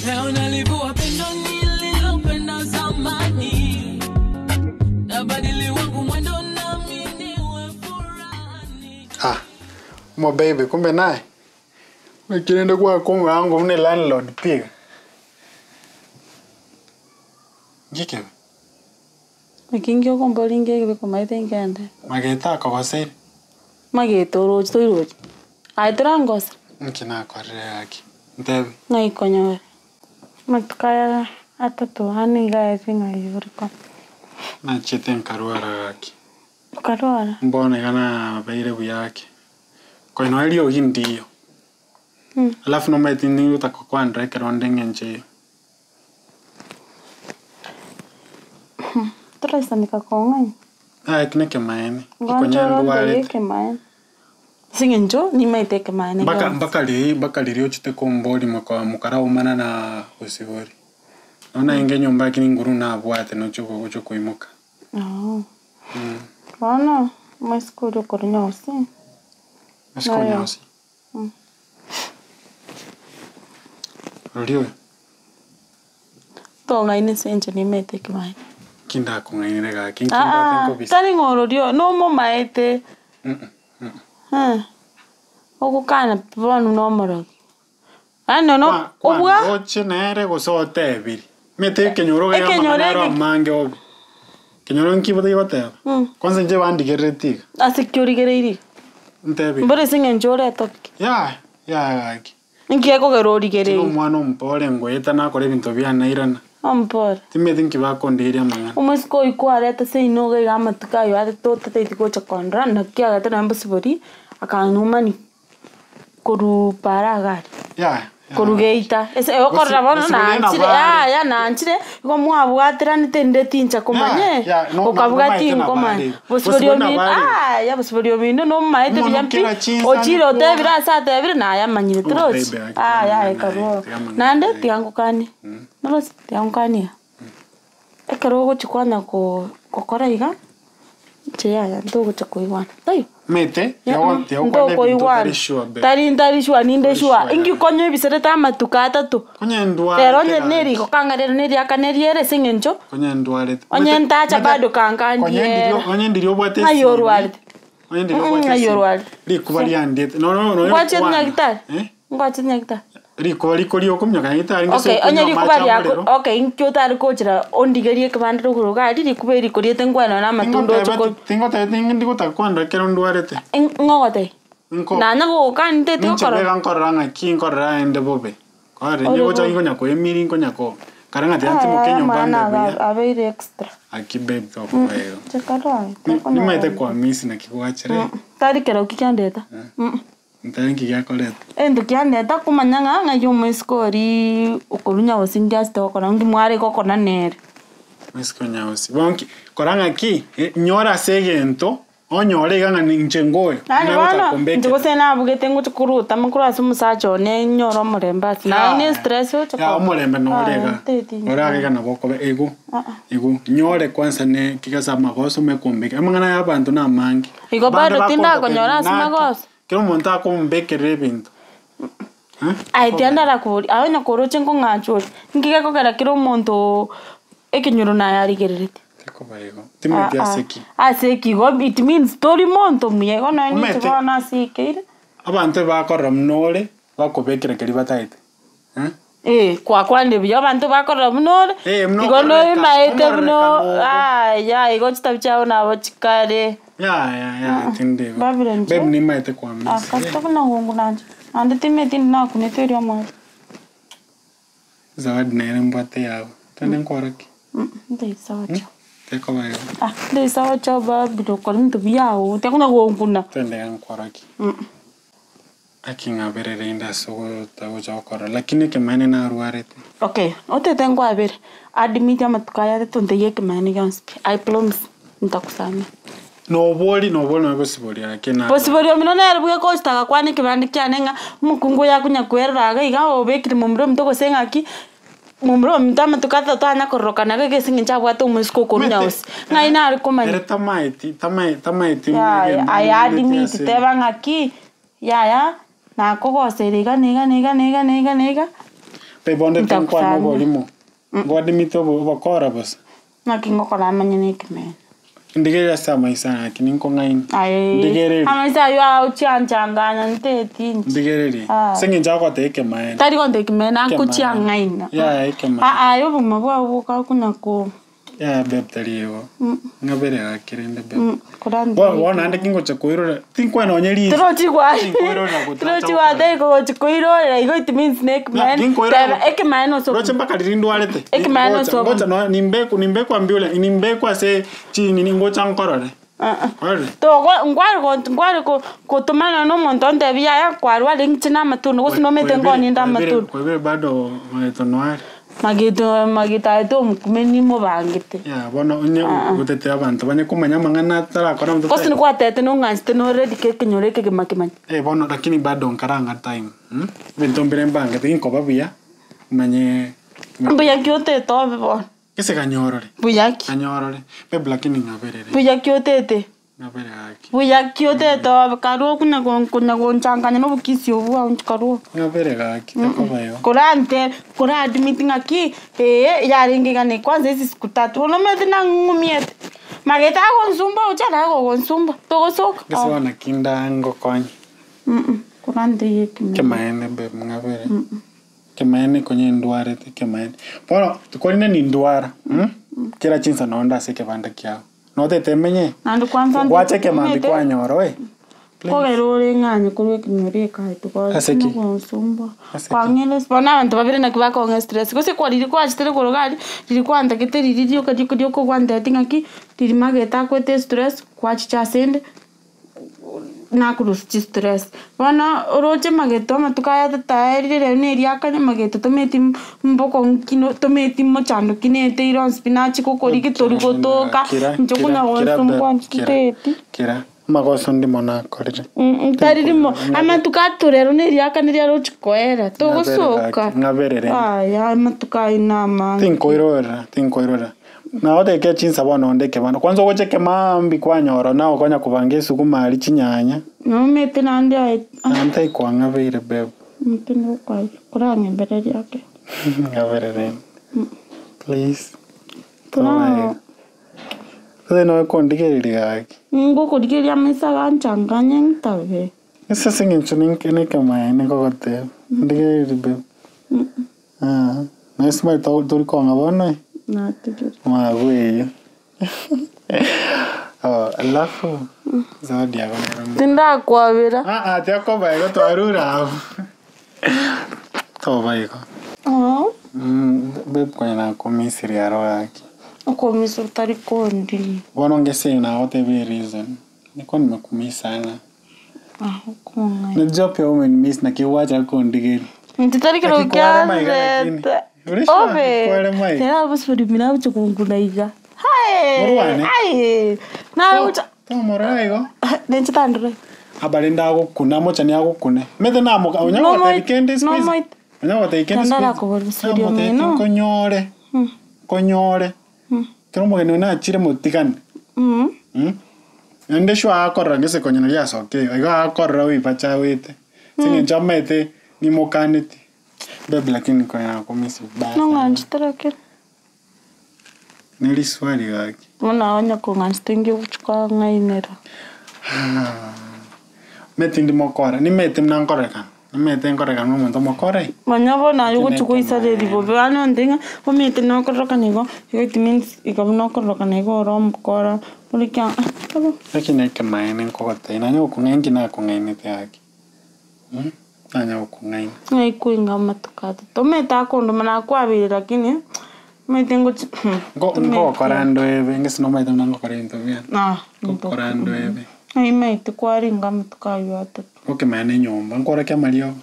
Leo nalivua pendo nililopenda zamani. Nabadili wangu mwendo nami niwe furani. Mo baby, kumbe naye. Nikienda kwa kongo yangu mne landlord pia. Ngike. Nikingio kombolinge biko maite ngende. Mageta akawasiri. Magetoro toiroji. Aitrangos. Nkina kware yake. Ntebi. Ngai konyo. Matkaya atatu hani gaezi ngai uriko. Na cheten karuara yake. Karuara. Mbona kana baire buyake. Kwa ino elio hindiyo. Alafu no maitini utakokwandra keronde nje. Trasa nikakongai. Kineke maene. Ngonjoro ndeke maene. Singenjo ni maiteke maene. Bakali ochite komboli mukara umana na usibori. Naona inge nyumba yake ni nguru na bwate no choko kuimuka. Bana, maskuru kornyosi. Maskonyosi. Rio. Tonga ine senje ni maiteke maene. Kinda kungainire ga kinda tenko tani ngoro dio no mo maete. Okukana ponu no moro. No. Obwa. Oche nere go so tebiri. Mete kenyoro ga manero mange obi. Kenyoro nkibote yote. Kwanza nje bandi geretiga. Asikuri geriri. Ntebi. Mbore singenjore topic. Ya. Ngiye ko gerori geriri. Umwana umpore ngo yeta nakore ibintu byanairana. Ampore. Timete nkibakonderia mangana. Umusko ikware se inoga gamatuka yo ate tota tiko chakondra nakya gata nambo sibori akanuma ni koru para gari. Ya. Korugeita ese okorra bono na nchire ya na nchire ko mwabwatira nitende tincha komanye okabuga tinko man bosborio mi ya bosborio mi no maite byampi ochiro te birasa te bir na ya manyire troch ya ekaro nande tiango kani no tiango kani ekaro go chikwana ko koraiga ya ndogo chakoiwana tayo mete ndoko iwana tari shwa ninde shwa ingi konyo ibisereta amatuka atatu konye ndwa pero neri ko kangarero neri akaneriere singencho konye ndwale onye ntacha bado kankandie onye ndirio bwate ayorwale onye ndirio bwate ayorwale likubali andete no ngwache nyagitari ngwache nyagitari Riko kumnyaka ngitari ngese onye likubali yako inkyo tari kochira ondigerie kabandiro kurugari likuberi kuriete ngwana na matundo choko tingote ndiko takwanda kero ndwarete ngogote nana go kante to koro nkoranga kinkorra ende bobe kare nigo chango nyako emiri nkonyako karanga tianti mukenyo banda abeire extra akibe to kwayo chekaro ni maite kwa misi na kikuachire tari kero kikyandeta ntanki yakoleta endo kyandeta kumanyanga ngayo meskori ukolunya osindia stoko ngi mware koko na nere meskonya osi bonki koranga ki nyora segento onyore ganga ninjengoyo na ndiko sena bugete ngutukuruta mukuru asumusacho ne nyoro murembasi na ni stress yo ya murembe no rega orage kana boko ego nyore kwanza ne kigasa magoso mekombeke amangana yabantu na mangi iko bado tinda konyora asimagoso kero monta kombekere bintu ai tiandara kuri aonya koroche ngongacho ngike kokera kiro monto ekinyoro na yari gerete kobaego timeti aseki aseki go it means story monto miego na ni tibona sikire abantu bakora mnore bakobekera keri bataite kwa kwande byo abantu bakora mnore igo no maete bno ya igo chitabichao nabo chikare ya tinde bebe ni maete kwa mimi akasta kuna ngongo nanje ande timeti na kuneteria mwa zawadi na ile mbate yao tende nkoraki ndai sawacha teko bayo ndai sawacha ba bido kolim to biao te kuna ngonguna tende nkoraki akinga berere inda so tawo jokora lakini kemane na ruarete okay ote tengo abere admit amatukaya tonde yeke mane ganspi I promise nitakusanya no boli no possible yake na possible mino na rubuye ko staka kwani kibandi kyanenga mukungu yakunya kwerraga iga obekire mumro mtoko senga ki mumro mtama tukata tana korokana ke singincha bwato umusko korunyawos ngai na ari komanya tamaiti ya admit tebanga ki ya na koko serega nega Pe bonde kwa ngo limo. Ngwadi mito bokora bas. Nakingokora manyene kimen. Ndigere sama isana kininko ngaini. Ndigere. Amasa yo au chianchanganya nteti. Ndigere. Senginja kwa teke maen. Tari kwa teke maen akuchia ngaina. Ya eke maen. Yo bumabwa buka kunako. Ya beptariego. Ngabere akirende bep. Wana ande kingo chakoiro. Tinkwa no nyeri. Trochikwa. Trochikwa deko chakoiro. Igo it means snake man. Eke man no so. Roche mpaka lirindu alete. Eke man no so. Ngocha no nimbe kwa mbiule. Nimbe kwa se chini ni ngocha nkorore. To ngwari ko tomana no montón de vía ya kwarwa lingchina matunu ko sino mete ngoni nda matunu. Kwa vile bado maetonoari. Magita to mkumeni mo bangite. Ya bona onye gutete abantu banye kumanya mangana tara kora mtu. Kosi kwa tete no nganste no ready ke kenyoreke ke makimanya. Bona lakini bado nkaranga time. Bentombere mbanga tinko babia. Manye Mbuya kyote to bebo. Kese kanyorore. Buyaki. Kanyorore. Pe blakini ngaberere. Buya kyote. Ngabere haki. Buya kyote to karo kuna gonchanganya no bukisi obu au karo. Ngabere haki takobayo. Kora admitting aki yaringi gani kwanza hizi siku 3 unomete na ngumiete. Mageta konsumba uchara konsumba. Togosoka. Kese wana kinda ngokonyi. Kora ndiye kemaene be ngabere. Kemaene konye ndware te kemaene. Bona tukolina ni ndwara. Kira chinsa nonda seke banda kyao. Note temenye. Nandu kwanza wache kemandi kwa nyoro we. Kogerore nganye kuri kinyori kai tuko. Aseki. Konsumba. Kwangele spona abantu babire nakiba ko stress. Kose kwa lili kwa chitere ko rogari, lili kwa ndakete lili yo kadiko ko kwanda tingaki, lili mageta ko te stress kwa chicha sende. Na kurusi stress. Wana roche mageto matukaya tataeri rene riakanya mageto tometi mboko nkino tometi mochando kinete iron spinach ko kori kitori gotoka njokuna wonsumwa nteti kira magoso ndimo na korire taririmo amatukatorero ne riakanya ria rochikoera to gosoka ngaberere ya matukai nama tinkoirora na ote ke chinsa bono ndeke bana kwanza goche ke mambi kwa nyoro na okonya kubange suku mali chinyanya no mete nandi ai anta ikwa ngabeire be mutino kwa kuranga mbere yake ngaberere please no no kondigeriri gaki ngo kodigeria mesa ganchanganya ntabe ese singincho ninkene kama ene kogote ndigeriri be no smart tori konga bono na tujuri magwe alafu zawadi yako tinda kwabira tia ko baiko twarura to baiko be kwena komisiri yaro yake komisiri tari kondi bono ngese na ote be reason niko nimekumisa sana konga na job ya women miss na kiwacha kondigeri ntitari kiro kyarete Obe, tena busuri mina uchukungulaiga. Hai, na ucha. Tomoraigo. Nenchi tandure. Abalinda gukuna mocha ni agukune. Mete na moka onyago te weekend is. No moit. Onyago te weekend is. Tandara ko busuri mino. Konyore. Konyore. Kirombo gene na chire mutikani. Ende shwa akorra ngese konyana yaso ke. Aiga akorra wi pacha wete. Singe jamete ni mokaniti. Bebe lakini kwa na komisi basi. No nganstara ke. Nili swali gaki. Mona onya ko nganstingi uchukwa ngainera. Meti ndi mokora. Ni meti mnankoreka. Ni meti nkoreka no muntu mokore. Manya bona yuko chukuisa de ribo. Bana ndinga o meti no koroka nego. It means ikabno koroka nego rom kora. Ulikia. Lakini kama ene nkokote. Inanyo kungengi na kungenete yake. Nanya ukungaina. Ngai kuinga matukata. Tometa kondo mana kwabiri lakini metengo ngo korando ebe ngesino maita nango korento bia. Korando ebe. Ai mete kwaringa matukayo ata. Okay mane nyomba nkora kya Mario.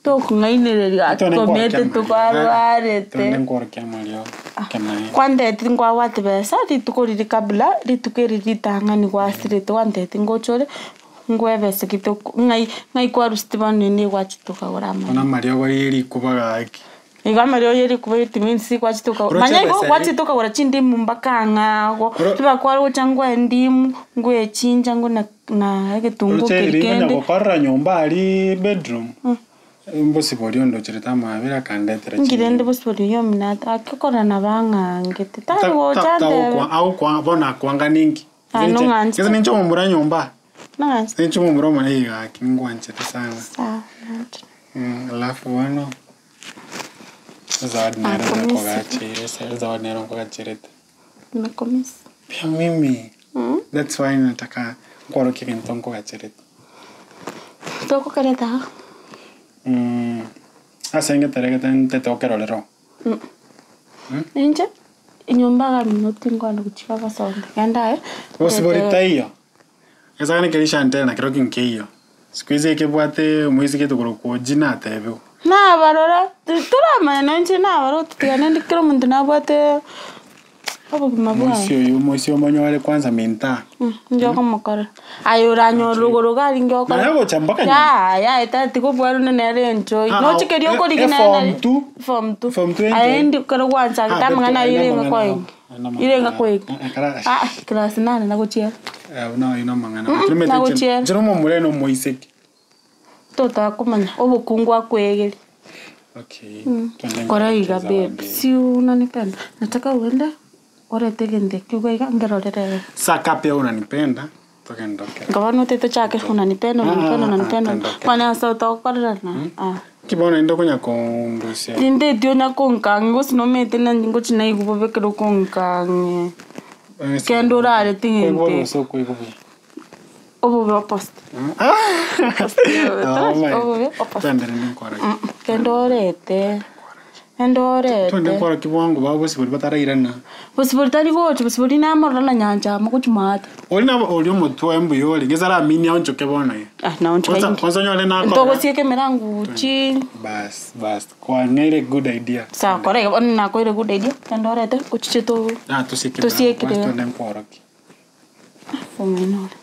To kungainere komete tukwararete. To nkora kya Mario. Kemai. Kwande tingwa wate besa litukoriri kabla litukeriri tangani kwa street wande tingochore. Ngwebe sekito ngai kwa rustiba nene wachituka gorama. Ona Mario goriri kubaga aki. Iga Mario yeri kuba timinsi kwachituka. Manya go wachituka gora chindi mumbaka ngago. Tiba kwa uchangwa ndimu ngwe chinja ngo na getungo kirikende. Ngo korra nyumba ali bedroom. Impossible ndo chirita mavira kandetera. Ngirende possible yo minata akikora na bangangete. Tawo chande. Au kwa bona kwanga ningi. No nganje. Kisa nincho mumbura nyumba. Nanganje. Nincho mumbura mwana higa kingwanchete sana. Sawa. Alafu wano zawadi nero kwa gachire, zawadi nero kwa gachirete. Nakomisi. Pia mimi. That's why nataka kwaro kike ntonko gachirete. Toko kareta. Asa inge terega te tokero lero. Ninje inyumba ga minuti ngwana kuchika kasonde. Yanda Posibilita hiyo. Esa ni kelisha antena kero kinkeyo. Siku hizi ikebwate mwezi ketu kwa jina tebe. Na barora turama nanje na baro tutigane ndikiro muntu nabwate abo gimabwa. Mwezi omonyo wale kwanza minta. Njo kamukora. Ayura nyoruguru gali njo kora. Na yabo chambaka. Ya etati ko bwaru nere enjoy. No chikerio ko ligina. Form 2. Ayendi koro kwanza kitamangana irenga kwa. Irenga kwa. Class 9 na kuchia. No ino mangana. Tumete. Jero mo mureno moiseki. Tota kumanya obukungu akwegeli. Okay. Kora iga babe. Si unanipenda. Nataka uende. Ore tegende kiuga iga ngerorere. Saka pia unanipenda. Toke ndoke. Ngabano teto chake unanipenda. Kwana sauta ukorera na. Kibona ndo kunya kondusia. Inde dio na konkango sinomete na ngo china igubobekero konkange. Kendo rare tingente. Ngo so kuigubi. Obo opposite. Obo opposite. Kendo rete. Twende kwa kiwango babo sibuli batarairana. Possible tari gocho, possible na amara na nyanja makuchumata. Oli mutwa embu yoli ngezara amini onchoke bona ye. Na onchoke. Kwanza nyole na ko. Ntogo sieke merangu chi. Bas. Kwa ngere good idea. Sa kore na ko ire good idea. Kendo rete kuchiche to. Tusieke. Twende kwa roki. Fomenore.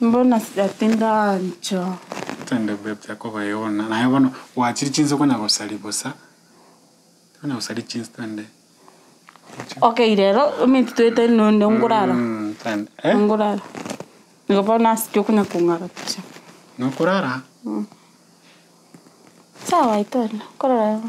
Mbona sijatinda ancho. Twende bebe yako bayona. Na yabona wachiri chinzo kwa nakosalibosa. Tuna usali chinzo twende. Okay, rero mimi tuete nonde ngurara. Twende. Ngurara. Nikopona sikyo kunya kungara. Nukurara? Sawa itona. Korara.